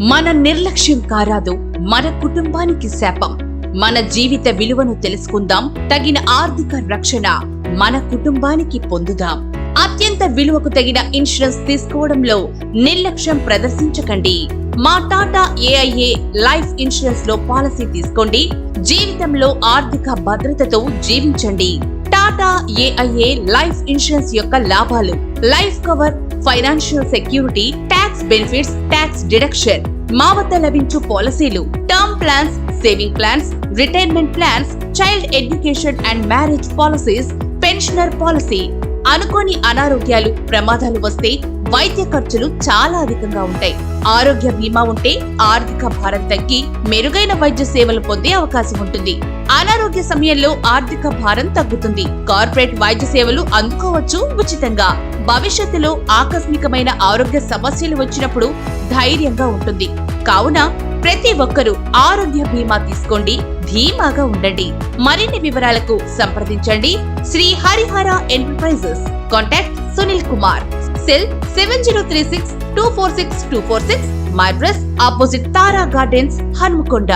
మన నిర్లక్ష్యం కారాదు మన కుటుంబానికి శాపం. మన జీవిత విలువను తెలుసుకుందాం, తగిన ఆర్థిక రక్షణ మన కుటుంబానికి పొందుదాం. అత్యంత విలువకు తగిన ఇన్సూరెన్స్ తీసుకోవడంలో నిర్లక్ష్యం ప్రదర్శించకండి. మా టాటా ఏఐఏ లైఫ్ ఇన్సూరెన్స్ లో పాలసీ తీసుకోండి. జీవితంలో ఆర్థిక భద్రతతో జీవించండి. టాటా ఏఐఏ లైఫ్ ఇన్సూరెన్స్ యొక్క లాభాలు: life cover, financial security, tax benefits, tax deduction. మా వద్ద లభించు పాలసీలు: term plans, saving plans, retirement plans, child education and marriage policies, pensioner policy. అనుకోని అనారోగ్యాలు, ప్రమాదాలు వస్తే వైద్య ఖర్చులు చాలా అధికంగా ఉంటాయి. ఆరోగ్య బీమా ఉంటే ఆర్థిక భారం తగ్గి మెరుగైన వైద్య సేవలు పొందే అవకాశం ఉంటుంది. అనారోగ్య సమయంలో ఆర్థిక భారం తగ్గుతుంది. కార్పొరేట్ వైద్య సేవలు అందుకోవచ్చు ఉచితంగా. భవిష్యత్తులో ఆకస్మికమైన ఆరోగ్య సమస్యలు వచ్చినప్పుడు ధైర్యంగా ఉంటుంది. కావున ప్రతి ఒక్కరూ ఆరోగ్య బీమా తీసుకోండి, ధీమాగా ఉండండి. మరిన్ని వివరాలకు సంప్రదించండి Shri Harihara enterprises. Contact Sunil Kumar. Cell 7036246246. My address opposite Tara gardens, Hanamkonda.